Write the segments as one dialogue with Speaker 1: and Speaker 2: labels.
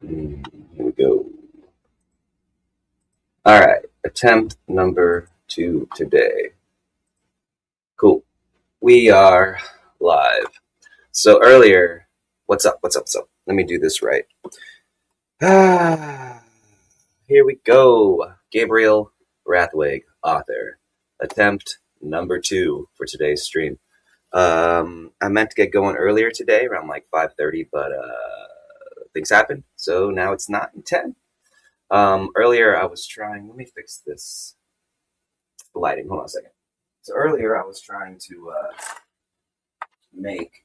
Speaker 1: Here we go. All right, attempt number 2 today. Cool. We are live. So earlier, what's up? Let me do this right. Here we go. Gabriel Rathwig, author. Attempt number 2 for today's stream. I meant to get going earlier today, around like 5:30, but things happened, so now it's not in 10. Earlier I was trying. Let me fix this lighting. Hold on a second. So earlier I was trying to make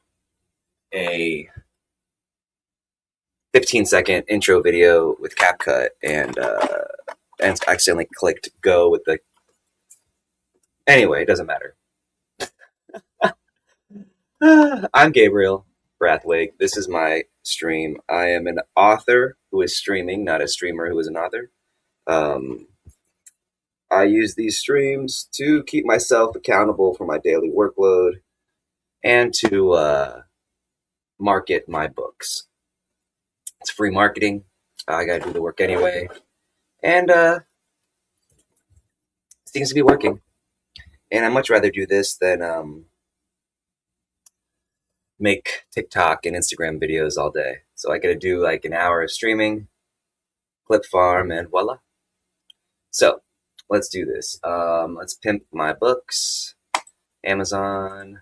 Speaker 1: a 15-second intro video with CapCut and accidentally clicked go with the. Anyway, it doesn't matter. I'm Gabriel Brathwaite. This is my stream. I am an author who is streaming, not a streamer who is an author. I use these streams to keep myself accountable for my daily workload and to market my books. It's free marketing. I gotta do the work anyway. And it seems to be working. And I'd much rather do this than make TikTok and Instagram videos all day. So I gotta do like an hour of streaming, clip farm, and voila. So let's do this. Let's pimp my books. Amazon,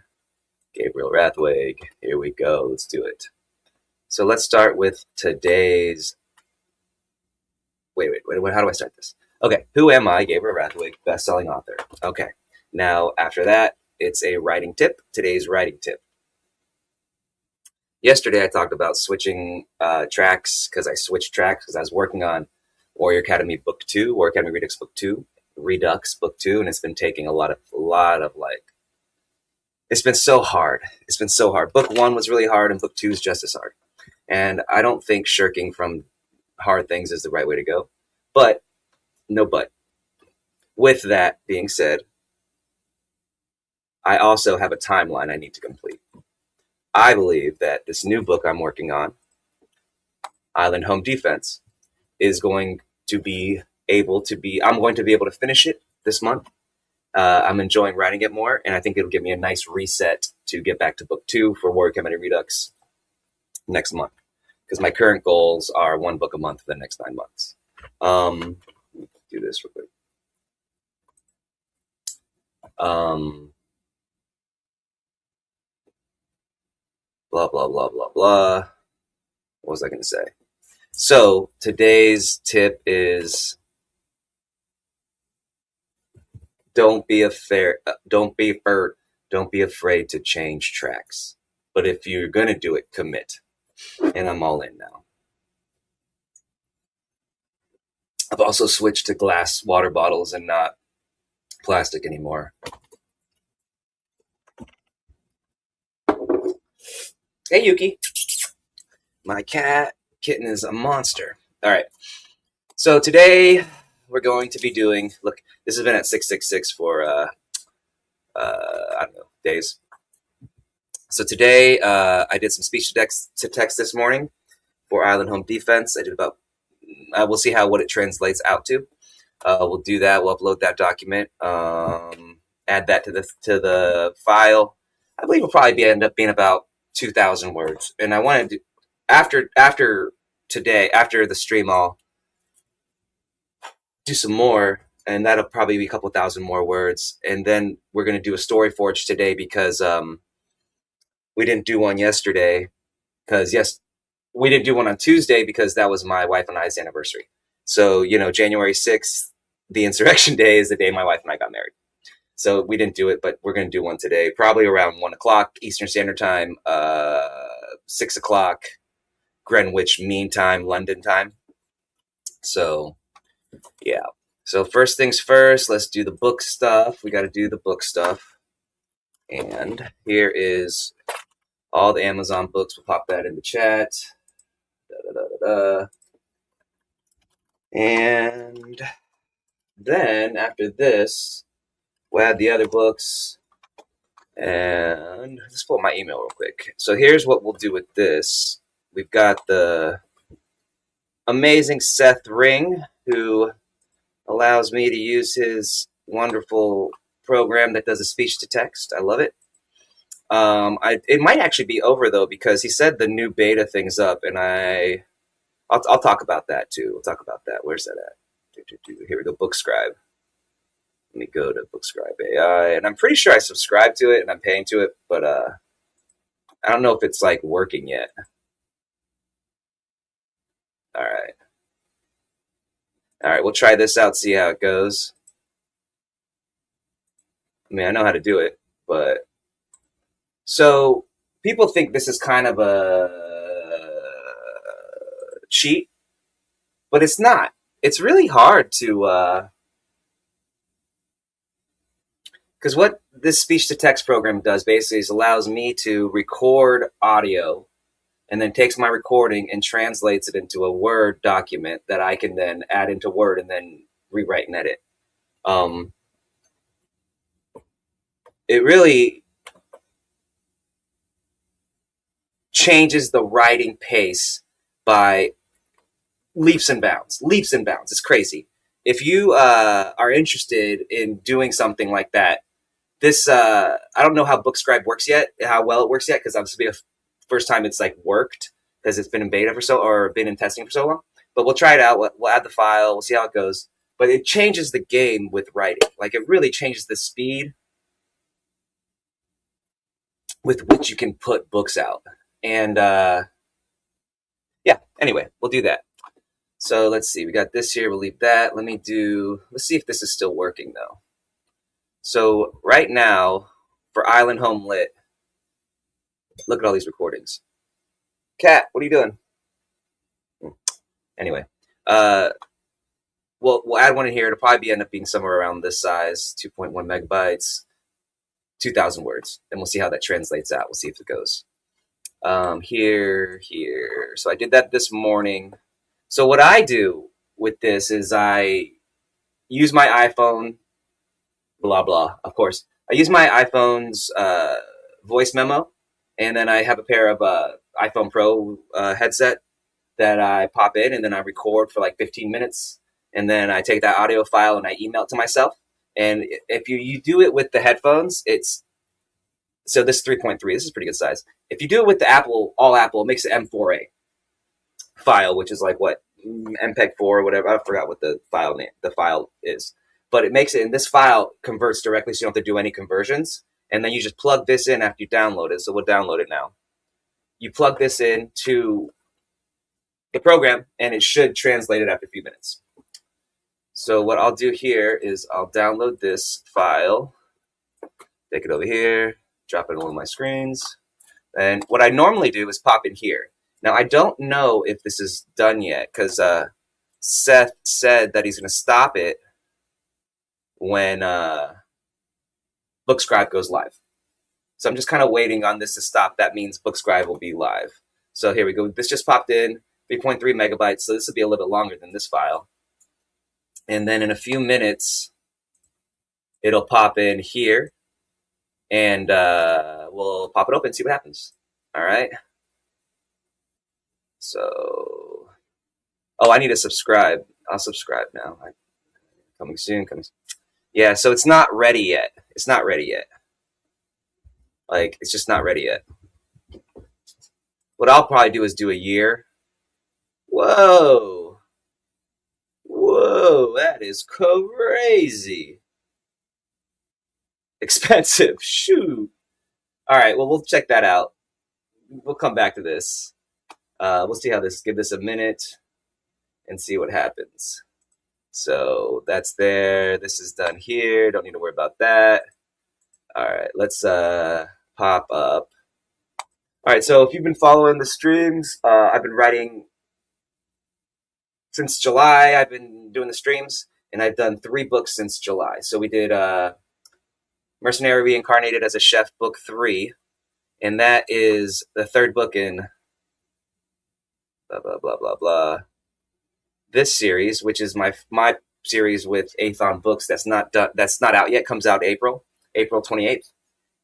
Speaker 1: Gabriel Rathwig. Here we go. Let's do it. So let's start with today's. Wait. How do I start this? Okay. Who am I? Gabriel Rathwig, best-selling author. Okay. Now, after that, it's a writing tip. Today's writing tip. Yesterday, I talked about switching tracks because I switched tracks because I was working on Warrior Academy Book 2, Warrior Academy Redux Book 2, Redux Book 2, and it's been taking a lot of like. It's been so hard. It's been so hard. Book 1 was really hard, and Book 2 is just as hard. And I don't think shirking from hard things is the right way to go. But, no but. With that being said, I also have a timeline I need to complete. I believe that this new book I'm working on, Island Home Defense, is going to be able to be, I'm going to be able to finish it this month. I'm enjoying writing it more, and I think it'll give me a nice reset to get back to Book 2 for Warrior Academy Redux next month. Because my current goals are 1 book a month for the next 9 months. Let me do this real quick. Blah, blah, blah, blah, blah. What was I going to say? So today's tip is don't be afraid to change tracks. But if you're going to do it, commit. And I'm all in now. I've also switched to glass water bottles and not plastic anymore. Hey, Yuki. My kitten is a monster. All right. So today we're going to be doing, look, this has been at 666 for, I don't know, days. So today I did some speech to text this morning for Island Home Defense. I did about, we'll see what it translates out to. We'll do that. We'll upload that document, add that to the file. I believe it'll probably end up being about 2,000 words. And I wanted to, after today, after the stream, I'll do some more, and that'll probably be a couple thousand more words. And then we're going to do a story forge today because we didn't do one yesterday. We didn't do one on Tuesday because that was my wife and I's anniversary. So, January 6th, the Insurrection Day, is the day my wife and I got married. So we didn't do it, but we're going to do one today, probably around 1 o'clock Eastern Standard Time, 6 o'clock Greenwich Mean Time, London time. So, yeah. So first things first, let's do the book stuff. We got to do the book stuff. And here is all the Amazon books. We'll pop that in the chat. And then after this, we'll add the other books. And let's pull up my email real quick. So here's what we'll do with this. We've got the amazing Seth Ring, who allows me to use his wonderful program that does a speech to text. I love it. It might actually be over though, because he said the new beta thing's up, and I'll talk about that too. We'll talk about that. Where's that at? Here we go. Bookscribe. Let me go to Bookscribe AI, and I'm pretty sure I subscribe to it and I'm paying to it, but I don't know if it's like working yet. All right, we'll try this out, see how it goes. I mean, I know how to do it, but so people think this is kind of a cheat, but it's not. It's really hard to because what this speech to text program does basically is allows me to record audio and then takes my recording and translates it into a Word document that I can then add into Word and then rewrite and edit. It really changes the writing pace by leaps and bounds. Leaps and bounds. It's crazy. If you are interested in doing something like that, this I don't know how Bookscribe works yet, how well it works yet, because obviously the first time it's like worked because it's been in beta or been in testing for so long. But we'll try it out. We'll add the file. We'll see how it goes. But it changes the game with writing. Like it really changes the speed with which you can put books out. And yeah, anyway, we'll do that. So let's see. We got this here. We'll leave that. Let's see if this is still working though. So right now for Island Home Lit, look at all these recordings. Kat, what are you doing? Anyway, we'll add one in here. It'll probably end up being somewhere around this size, 2.1 megabytes, 2,000 words, and we'll see how that translates out. We'll see if it goes. Here. So I did that this morning. So what I do with this is I use my iPhone, blah, blah, of course. I use my iPhone's voice memo, and then I have a pair of iPhone Pro headset that I pop in, and then I record for like 15 minutes, and then I take that audio file and I email it to myself. And if you do it with the headphones, so this is 3.3. This is pretty good size. If you do it with the all Apple, it makes it M4A file, which is like what, MPEG 4 or whatever. I forgot what the file is. But it makes it, and this file converts directly, so you don't have to do any conversions. And then you just plug this in after you download it. So we'll download it now. You plug this in to the program, and it should translate it after a few minutes. So what I'll do here is I'll download this file, take it over here, drop it on one of my screens. And what I normally do is pop in here. Now, I don't know if this is done yet, because Seth said that he's going to stop it when Bookscribe goes live. So I'm just kind of waiting on this to stop. That means Bookscribe will be live. So here we go. This just popped in, 3.3 megabytes. So this will be a little bit longer than this file. And then in a few minutes, it'll pop in here. And we'll pop it open and see what happens. All right. So, I need to subscribe. I'll subscribe now. Coming soon. Yeah, so it's not ready yet. It's not ready yet. Like, it's just not ready yet. What I'll probably do is do a year. Whoa, that is crazy. Expensive. Shoot. All right, well, we'll check that out. We'll come back to this. We'll see how give this a minute and see what happens. So that's there. This is done here. Don't need to worry about that. All right, let's pop up. All right, so if you've been following the streams, I've been writing since July. I've been doing the streams, and I've done 3 books since July. So we did Mercenary Reincarnated as a Chef, book 3, and that is the 3rd book in blah, blah, blah, blah, blah. This series, which is my series with Athon Books, that's not done, that's not out yet, comes out April 28th.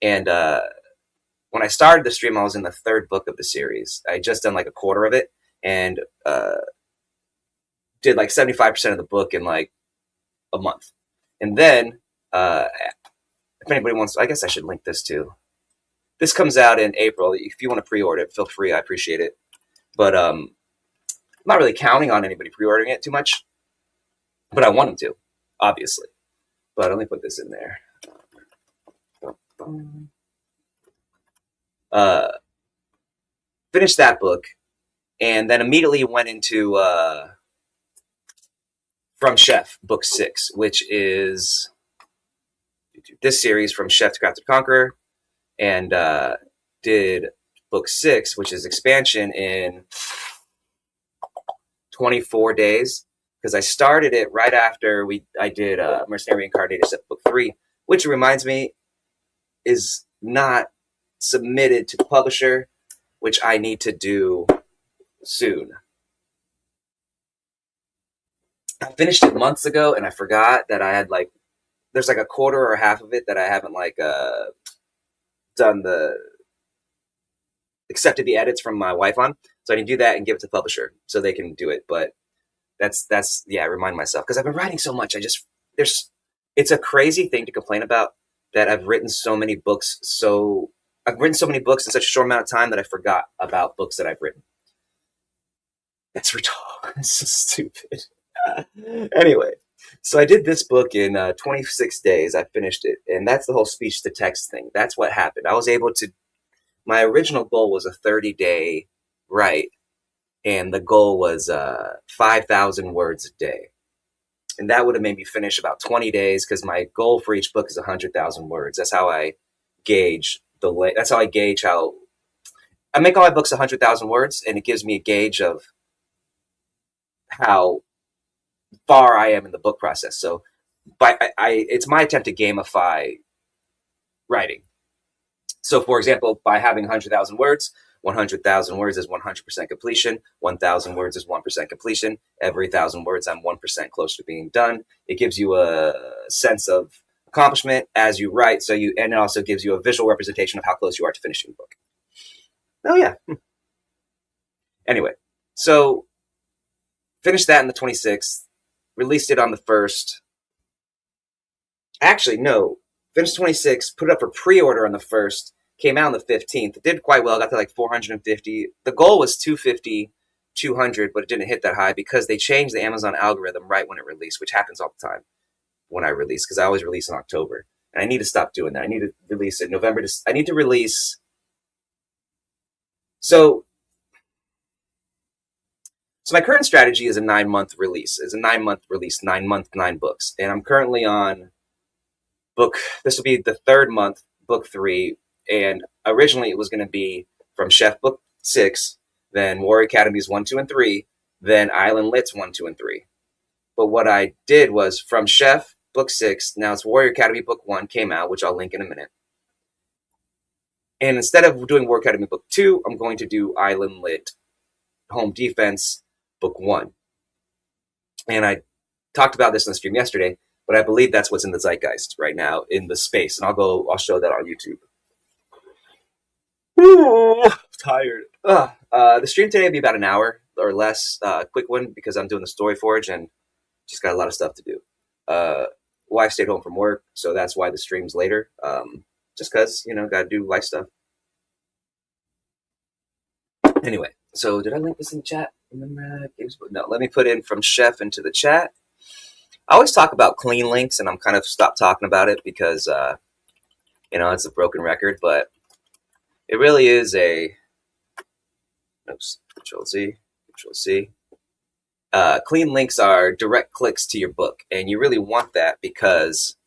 Speaker 1: And when I started the stream, I was in the 3rd book of the series. I had just done like a quarter of it, and did like 75% of the book in like a month. And then, if anybody wants, I guess I should link this too. This comes out in April. If you want to pre-order it, feel free. I appreciate it. But I'm not really counting on anybody pre-ordering it too much. But I want them to, obviously. But let me put this in there. Finished that book, and then immediately went into From Chef, book 6, which is this series, From Chef to Crafted Conqueror, and did book 6, which is expansion, in 24 days, because I started it right after I did Mercenary Reincarnator Set book 3, which reminds me is not submitted to the publisher, which I need to do soon. I finished it months ago, and I forgot that I had like, there's like a quarter or half of it that I haven't like accepted the edits from my wife on. So I can do that and give it to the publisher so they can do it. But that's I remind myself, because I've been writing so much. It's a crazy thing to complain about, that I've written so many books. I've written so many books in such a short amount of time that I forgot about books that I've written. That's retarded. It's so stupid. Anyway, so I did this book in 26 days. I finished it, and that's the whole speech to text thing. That's what happened. I was able to. My original goal was a 30-day write, and the goal was 5,000 words a day, and that would have made me finish about 20 days, because my goal for each book is 100,000 words. That's how I gauge that's how I gauge how I make all my books 100,000 words, and it gives me a gauge of how far I am in the book process. So it's my attempt to gamify writing. So, for example, by having 100,000 words, 100,000 words is 100% completion. 1,000 words is 1% completion. Every 1,000 words, I'm 1% closer to being done. It gives you a sense of accomplishment as you write. And it also gives you a visual representation of how close you are to finishing the book. Oh yeah. Anyway, so finished that on the 26th. Released it on the 1st. Actually, no. Finished 26th, put it up for pre-order on the 1st, came out on the 15th. It did quite well, got to like 450. The goal was 250, 200, but it didn't hit that high because they changed the Amazon algorithm right when it released, which happens all the time when I release, because I always release in October. And I need to stop doing that. I need to release in November. I need to release. So my current strategy is a 9-month release. 9 month, 9 books. And I'm currently on this will be the 3rd month, book 3. And originally it was going to be From Chef book 6, then Warrior Academies 1, 2, and 3, then Island Lit's 1, 2, and 3. But what I did was From Chef book 6, now it's Warrior Academy book 1 came out, which I'll link in a minute. And instead of doing Warrior Academy book 2, I'm going to do Island Lit Home Defense book 1. And I talked about this in the stream yesterday, but I believe that's what's in the zeitgeist right now in the space. And I'll show that on YouTube. Ooh, tired. The stream today will be about an hour or less, quick one, because I'm doing the Story Forge and just got a lot of stuff to do. Wife stayed home from work, so that's why the stream's later. Just because, got to do life stuff. Anyway, so did I link this in the chat? No, let me put in From Chef into the chat. I always talk about clean links, and I'm kind of stopped talking about it because, it's a broken record, but it really is Control C. Clean links are direct clicks to your book, and you really want that because,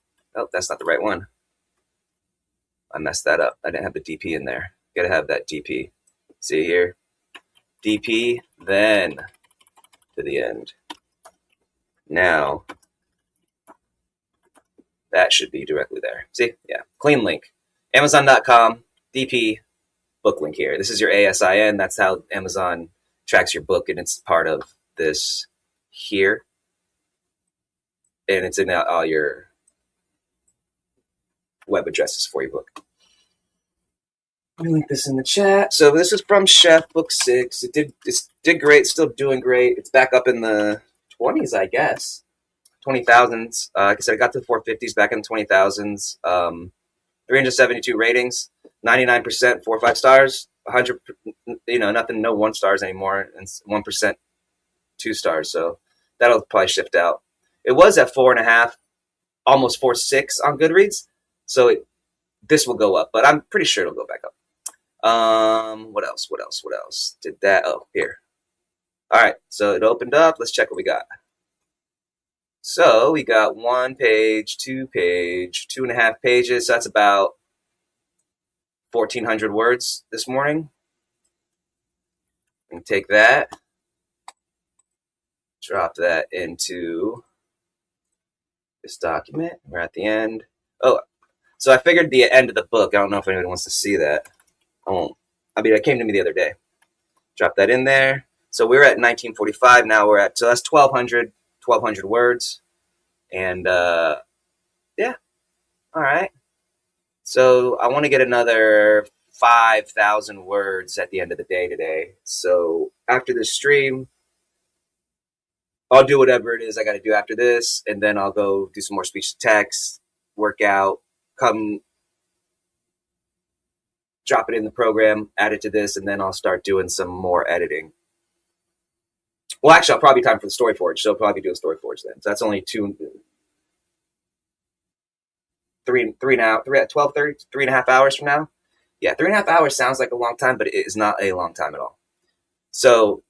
Speaker 1: that's not the right one. I messed that up. I didn't have the DP in there. Got to have that DP. See here? DP, then to the end. Now, that should be directly there. See? Yeah. Clean link. Amazon.com, DP, book link here. This is your ASIN. That's how Amazon tracks your book, and it's part of this here. And it's in all your web addresses for your book. Let me link this in the chat. So this is From Chef book 6. It did great. Still doing great. It's back up in the 20s, I guess. 20,000s. Like I said, I got to the 450s back in the 20,000s. 372 ratings, 99% 4 or 5 stars, 100, nothing, no 1 stars anymore, and 1% 2 stars. So that'll probably shift out. It was at 4.5, almost 4.6 on Goodreads. So this will go up, but I'm pretty sure it'll go back up. What else? Did that? Oh, here. All right. So it opened up. Let's check what we got. So we got 1 page, 2 page, 2.5 pages. So that's about 1,400 words this morning. And take that, drop that into this document. We're at the end. Oh, so I figured the end of the book. I don't know if anybody wants to see that. I won't. I mean, it came to me the other day. Drop that in there. So we were at 1945. Now we're at, so that's 1,200 words. And yeah, all right. So I want to get another 5,000 words at the end of the day today. So after this stream, I'll do whatever it is I got to do after this, and then I'll go do some more speech to text, work out, come drop it in the program, add it to this, and then I'll start doing some more editing. Well, actually, I'll probably time for the Story Forge, so I'll probably do a Story Forge then. So that's only 3.5 hours from now. Yeah, 3.5 hours sounds like a long time, but it is not a long time at all. So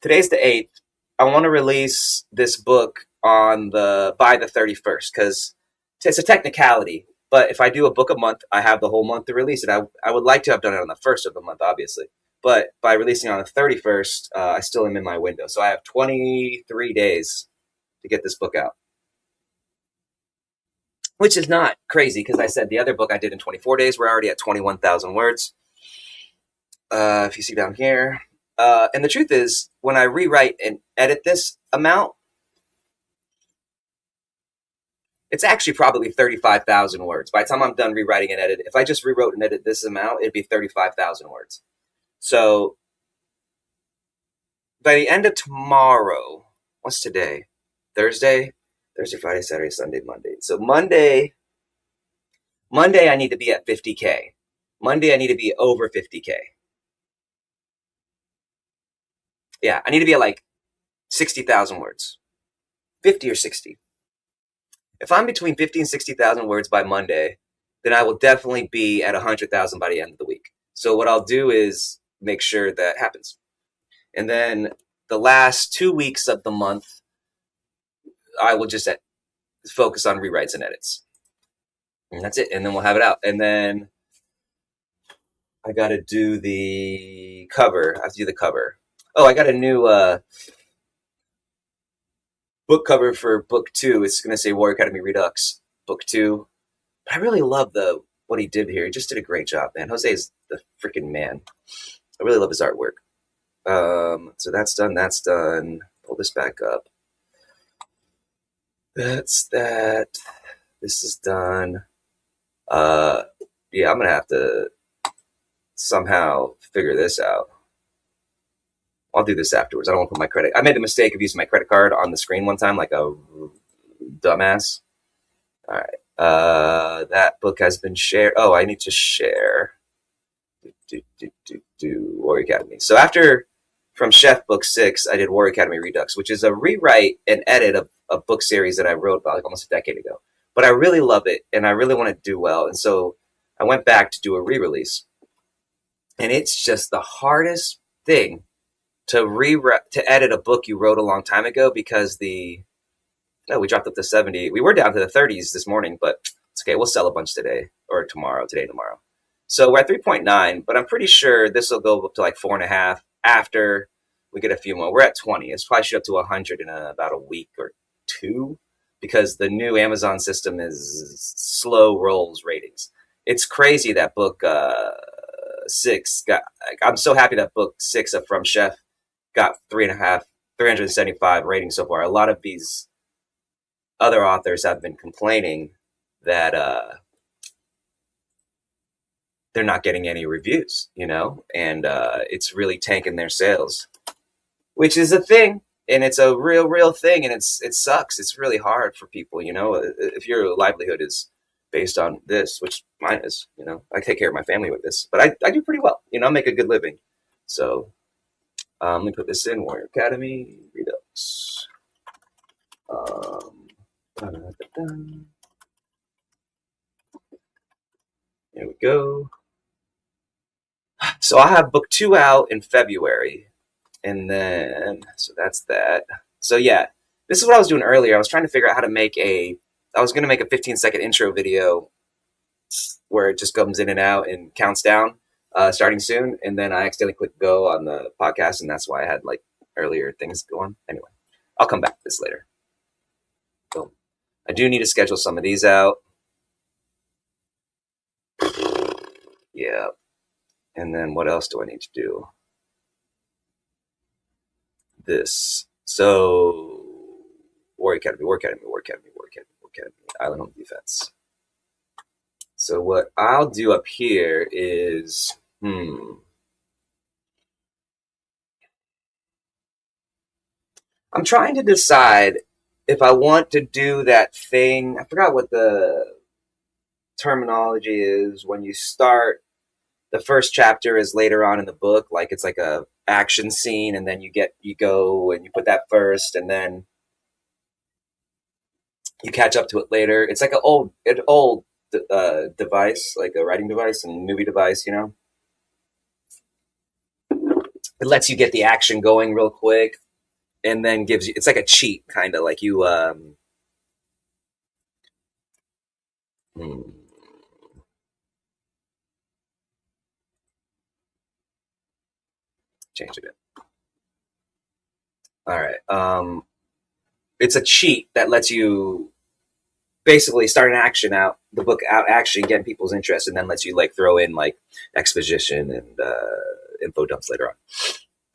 Speaker 1: today's the 8th. I want to release this book by the 31st, because it's a technicality. But if I do a book a month, I have the whole month to release it. I would like to have done it on the 1st of the month, obviously. But by releasing on the 31st, I still am in my window. So I have 23 days to get this book out. Which is not crazy, because I said the other book I did in 24 days. We're already at 21,000 words. If you see down here. And the truth is, when I rewrite and edit this amount, it's actually probably 35,000 words. By the time I'm done rewriting and edit, if I just rewrote and edited this amount, it'd be 35,000 words. So by the end of tomorrow, what's today? Thursday, Friday, Saturday, Sunday, Monday. So Monday, I need to be at 50K. Monday, I need to be over 50K. Yeah, I need to be at like 60,000 words. 50 or 60. If I'm between 50 and 60,000 words by Monday, then I will definitely be at 100,000 by the end of the week. So what I'll do is make sure that happens. And then the last 2 weeks of the month, I will just focus on rewrites and edits. And that's it. And then we'll have it out. And then I got to do the cover. I have to do the cover. Oh, I got a new book cover for book 2. It's going to say Warrior Academy Redux, book 2. But I really love what he did here. He just did a great job, man. Jose is the freaking man. I really love his artwork. So that's done. That's done. Pull this back up. That's that. This is done. Yeah, I'm going to have to somehow figure this out. I'll do this afterwards. I don't want to put my credit. I made the mistake of using my credit card on the screen one time, like a dumbass. All right. That book has been shared. Oh, I need to share. Warrior Academy. So after from Chef Book 6, I did Warrior Academy Redux, which is a rewrite and edit of a book series that I wrote about like almost a decade ago. But I really love it, and I really want to do well. And so I went back to do a re-release. And it's just the hardest thing to edit a book you wrote a long time ago, because we dropped up to 70. We were down to the 30s this morning, but it's okay. We'll sell a bunch today or tomorrow. So we're at 3.9, but I'm pretty sure this will go up to like 4.5 after we get a few more. We're at 20. It's probably shoot up to 100 in about a week or 2, because the new Amazon system is slow rolls ratings. It's crazy that book 6 got. I'm so happy that book 6 of From Chef got 375 ratings so far. A lot of these other authors have been complaining that they're not getting any reviews, and it's really tanking their sales, which is a thing. and it's a real thing, and it sucks. It's really hard for people, you know, if your livelihood is based on this, which mine is, you know. I take care of my family with this, but I do pretty well, you know. I make a good living. So let me put this in Warrior Academy Redux. There we go. So I have book 2 out in February, and then so that's that. So yeah, this is what I was doing earlier. I was trying to figure out how to make I was going to make a 15-second intro video where it just comes in and out and counts down, starting soon. And then I accidentally clicked go on the podcast, and that's why I had like earlier things going. Anyway, I'll come back to this later. So I do need to schedule some of these out. Yeah. And then what else do I need to do? This. So War Academy, Island Home Defense. So what I'll do up here is, I'm trying to decide if I want to do that thing. I forgot what the terminology is when you start. The first chapter is later on in the book, like it's like a action scene, and then you go and you put that first, and then you catch up to it later. It's like an old device, like a writing device and movie device, you know. It lets you get the action going real quick, and then gives you. It's like a cheat, kind of like you. Change it in. All right. It's a cheat that lets you basically start an action out the book out actually getting people's interest, and then lets you like throw in like exposition and info dumps later on.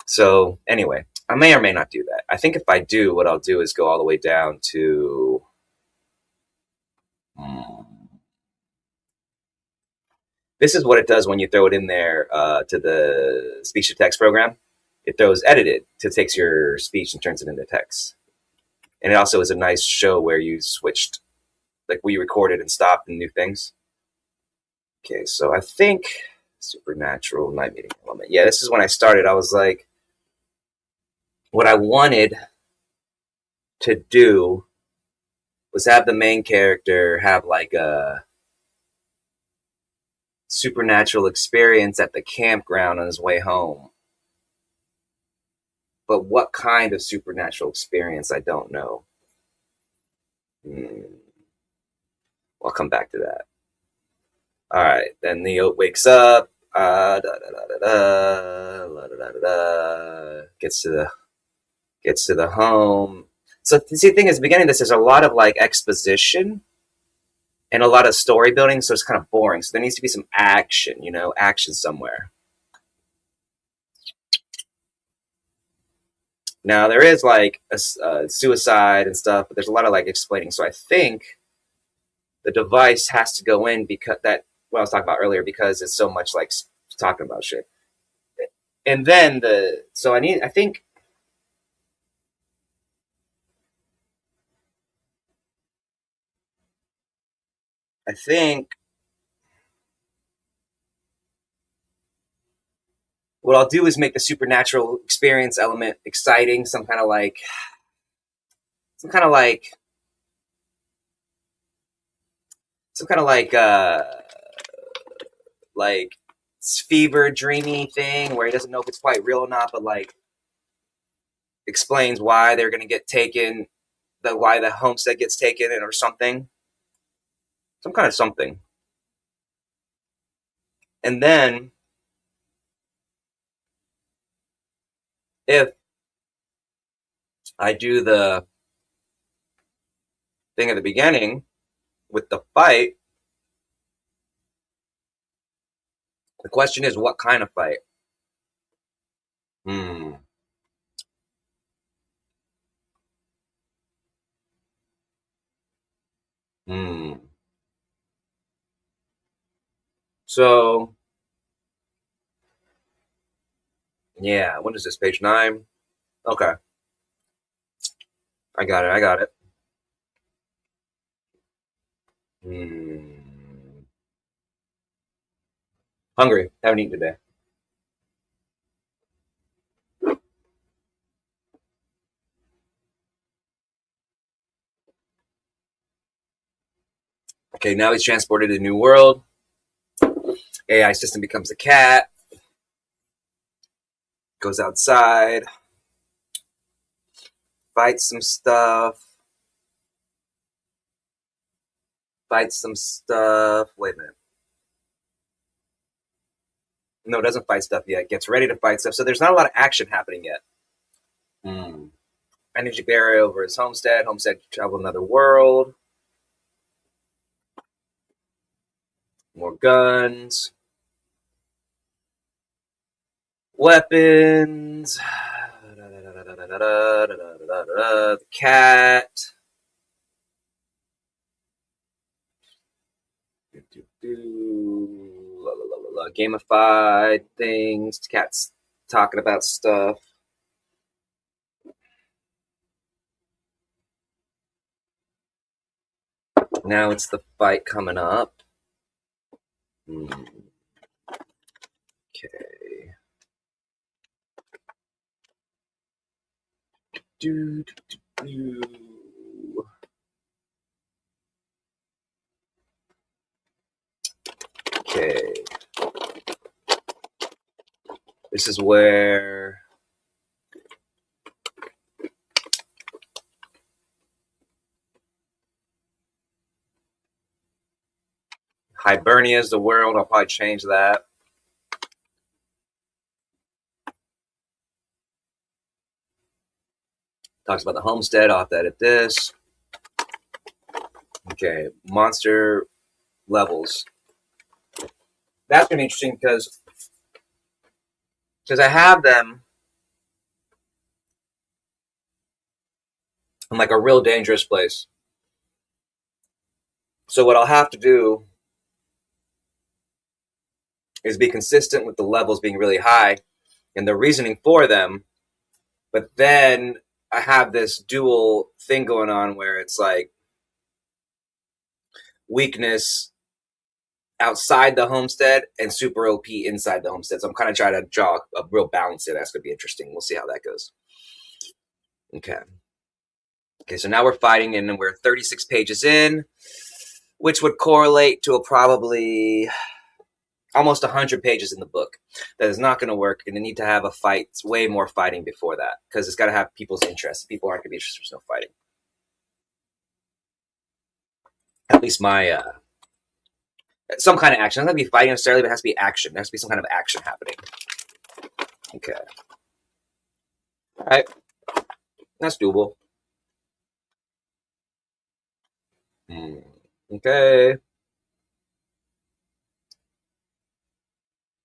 Speaker 1: So anyway, I may or may not do that. I think if I do, what I'll do is go all the way down to this is what it does when you throw it in there to the speech to text program. It throws edited to takes your speech and turns it into text. And it also is a nice show where you switched, like we recorded and stopped and new things. Okay, so I think supernatural night meeting element. Yeah, this is when I started. I was like, what I wanted to do was have the main character have like a supernatural experience at the campground on his way home. But what kind of supernatural experience, I don't know. I'll come back to that. All right, then Neo wakes up, gets to the home. So see, the thing is, the beginning of this, there's a lot of like exposition and a lot of story building, so it's kind of boring. So there needs to be some action, you know, action somewhere. Now there is like a suicide and stuff, but there's a lot of like explaining. So I think the device has to go in because that what I was talking about earlier, because it's so much like talking about shit. And then I think what I'll do is make the supernatural experience element exciting, some kind of like some kind of like like fever dreamy thing where he doesn't know if it's quite real or not, but like explains why they're going to get taken, why the homestead gets taken, or something, some kind of something. And then if I do the thing at the beginning with the fight, the question is, what kind of fight? Hmm. So, yeah, what is this, page 9? Okay. I got it. I got it. Hmm. Hungry. Haven't eaten today. Okay, now he's transported to a new world. AI system becomes a cat. Goes outside. Fights some stuff. Fights some stuff. Wait a minute. No, it doesn't fight stuff yet. Gets ready to fight stuff. So there's not a lot of action happening yet. Hmm. Energy barrier over his homestead. Homestead travel another world. More guns. Weapons. The cat. Gamified things. The cat's talking about stuff. Now it's the fight coming up. Okay. Okay. This is where Hibernia is the world. I'll probably change that. Talks about the homestead. I'll have to edit this. Okay. Monster levels. That's going to be interesting because I have them in like a real dangerous place. So what I'll have to do is be consistent with the levels being really high and the reasoning for them. But then I have this dual thing going on where it's like weakness outside the homestead and super OP inside the homestead. So I'm kind of trying to draw a real balance there. That's going to be interesting. We'll see how that goes. Okay. Okay, so now we're fighting and we're 36 pages in, which would correlate to a probably almost 100 pages in the book. That is not going to work. Going to need to have a fight, way more fighting before that, because it's got to have people's interest. People aren't going to be interested in no fighting. At least my some kind of action. It doesn't have to be fighting necessarily, but it has to be action. There has to be some kind of action happening. Okay. All right. That's doable. Okay.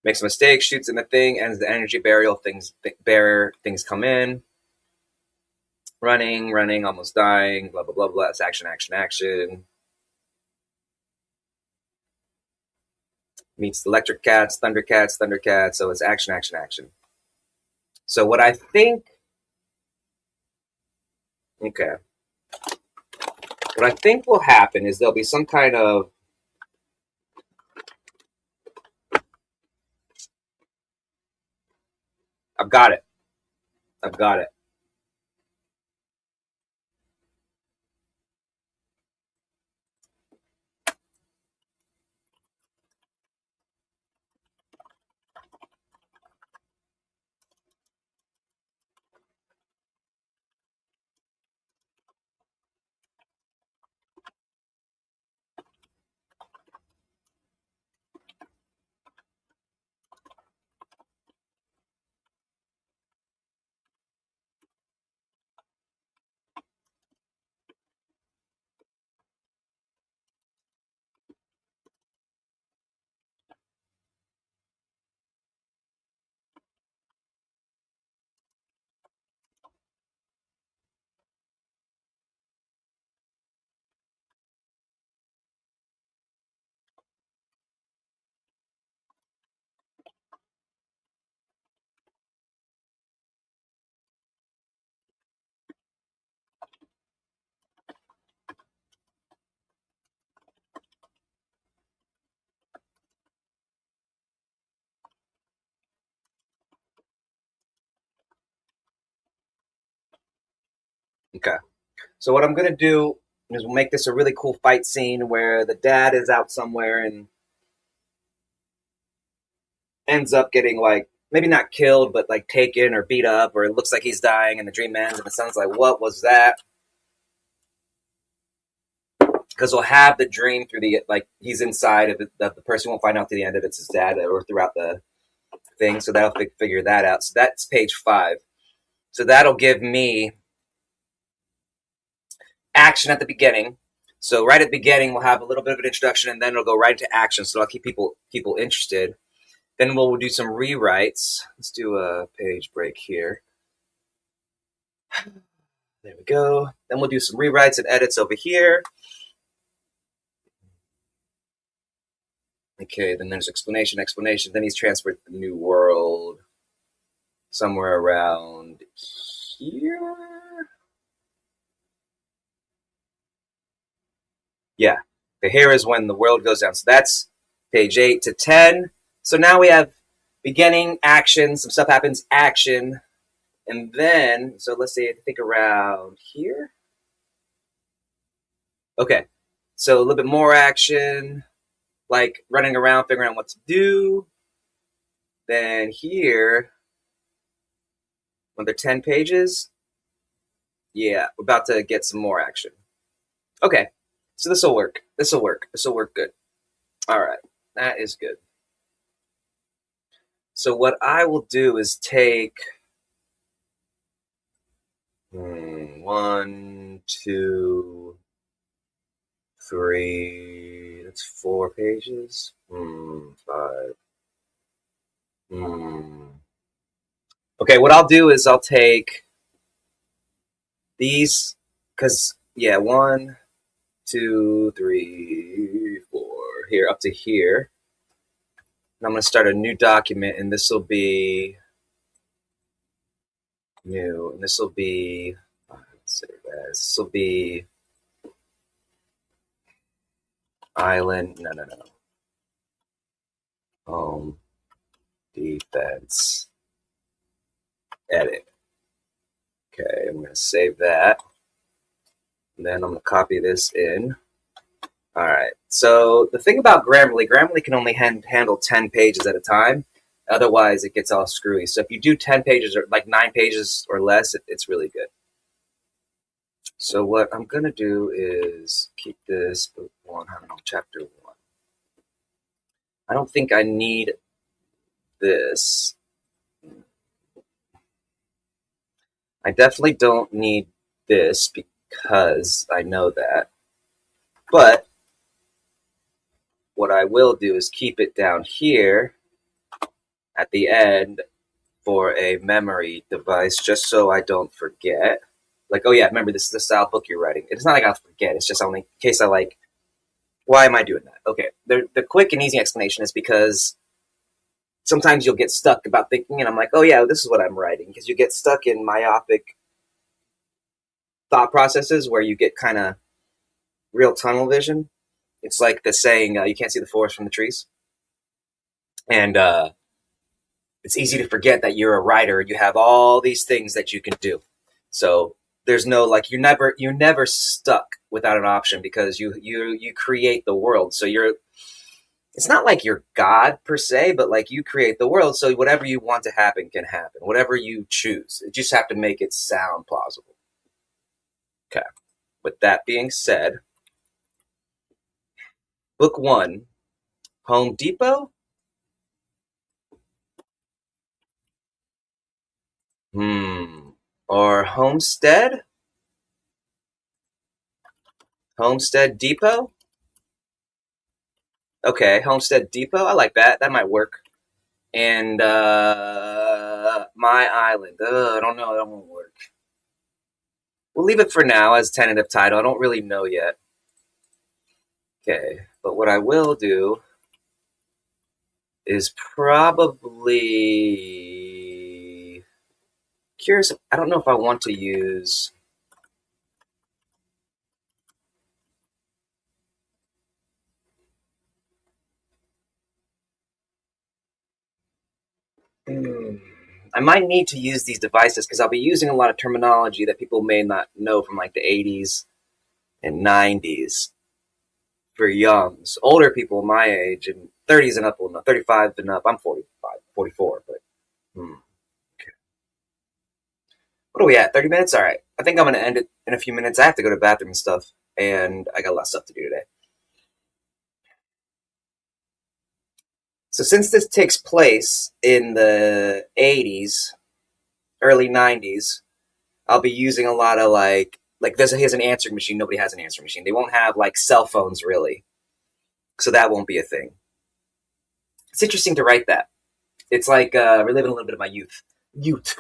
Speaker 1: Makes a mistake, shoots in the thing, ends the energy barrier. Things come in. Running, almost dying. Blah blah blah blah. It's action. Meets the electric cats, Thundercats. So it's action. So what I think, okay, what I think will happen is there'll be some kind of I've got it. Okay. So what I'm gonna do is we'll make this a really cool fight scene where the dad is out somewhere and ends up getting like maybe not killed, but like taken or beat up, or it looks like he's dying, and the dream ends, and the son's like, "What was that?" Because we'll have the dream through the like he's inside of the person won't find out to the end of it's his dad or throughout the thing, so that'll figure that out. So that's page 5. So that'll give me action at the beginning. So right at the beginning, we'll have a little bit of an introduction, and then it'll go right into action. So I'll keep people interested. Then we'll do some rewrites. Let's do a page break here. There we go. Then we'll do some rewrites and edits over here. Okay, then there's explanation. Then he's transferred to the new world somewhere around here. Yeah, the here is when the world goes down. So that's page 8 to 10. So now we have beginning, action, some stuff happens, action, and then, so let's say I think around here. Okay, so a little bit more action, like running around, figuring out what to do. Then here, when they're 10 pages, yeah, we're about to get some more action. Okay, so this will work. This will work good. All right, that is good. So what I will do is take 1, 2, 3. That's 4 pages. 5. Okay, what I'll do is I'll take these because yeah, 1, 2, 3, 4 here up to here. And I'm going to start a new document, and this will be new, and this will be this will be island. No. Home defense edit. Okay, I'm going to save that. And then I'm going to copy this in. All right. So the thing about Grammarly can only handle 10 pages at a time. Otherwise, it gets all screwy. So if you do 10 pages or like 9 pages or less, it's really good. So what I'm going to do is keep this book 1, I don't know, chapter 1. I don't think I need this. I definitely don't need this because I know that. But what I will do is keep it down here at the end for a memory device just so I don't forget. Like, oh yeah, remember this is the style book you're writing. It's not like I'll forget. It's just only in case I like, why am I doing that? Okay, the quick and easy explanation is because sometimes you'll get stuck about thinking, and I'm like, oh yeah, this is what I'm writing. Because you get stuck in myopic thought processes where you get kind of real tunnel vision. It's like the saying, you can't see the forest from the trees. And it's easy to forget that you're a writer and you have all these things that you can do. So there's no like you're never stuck without an option because you create the world. So it's not like you're God per se, but like you create the world. So whatever you want to happen can happen. Whatever you choose, you just have to make it sound plausible. Okay. With that being said, book 1, Home Depot. Or Homestead? Homestead Depot? Okay, Homestead Depot. I like that. That might work. And My Island. I don't know. That won't work. We'll leave it for now as tentative title. I don't really know yet. Okay, but what I will do is probably curious. I don't know if I want to use. I might need to use these devices because I'll be using a lot of terminology that people may not know from like the 80s and 90s for youngs. Older people my age and 30s and up will know. 35 and up. I'm 45, 44, but okay. What are we at? 30 minutes? All right. I think I'm going to end it in a few minutes. I have to go to the bathroom and stuff, and I got a lot of stuff to do today. So since this takes place in the 80s, early 90s, I'll be using a lot of like here's an answering machine. Nobody has an answering machine. They won't have like cell phones really, so that won't be a thing. It's interesting to write that. It's like reliving a little bit of my youth.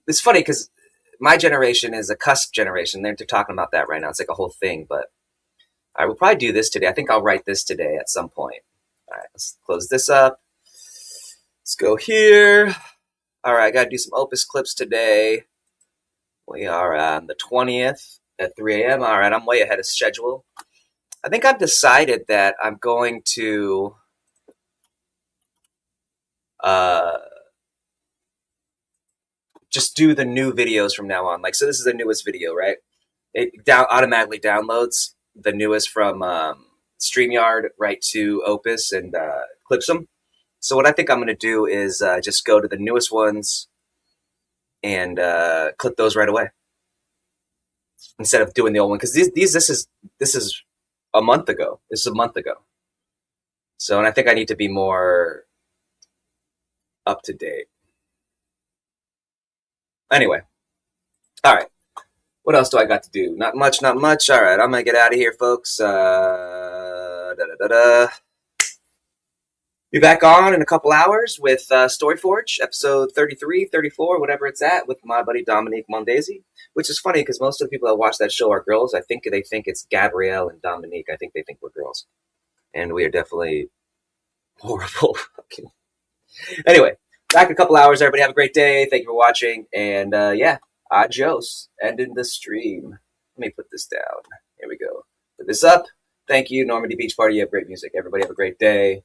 Speaker 1: It's funny because my generation is a cusp generation. They're talking about that right now. It's like a whole thing. But I will probably do this today. I think I'll write this today at some point. All right, let's close this up. Let's go here. All right, I got to do some Opus clips today. We are on the 20th at 3 a.m. All right, I'm way ahead of schedule. I think I've decided that I'm going to just do the new videos from now on. Like, so this is the newest video, right? It automatically downloads the newest from StreamYard right to Opus and clips them. So what I think I'm going to do is just go to the newest ones and clip those right away instead of doing the old one, because this is a month ago. This is a month ago. So, and I think I need to be more up to date. Anyway, all right. What else do I got to do? Not much, not much. All right, I'm gonna get out of here, folks. Be back on in a couple hours with Storyforge, episode 33, 34, whatever it's at, with my buddy Dominique Mondesi, which is funny because most of the people that watch that show are girls. I think they think it's Gabrielle and Dominique. I think they think we're girls. And we are definitely horrible. Anyway, back in a couple hours. Everybody have a great day. Thank you for watching. And yeah, adios. Ending the stream. Let me put this down. Here we go. Put this up. Thank you, Normandy Beach Party. You have great music. Everybody have a great day.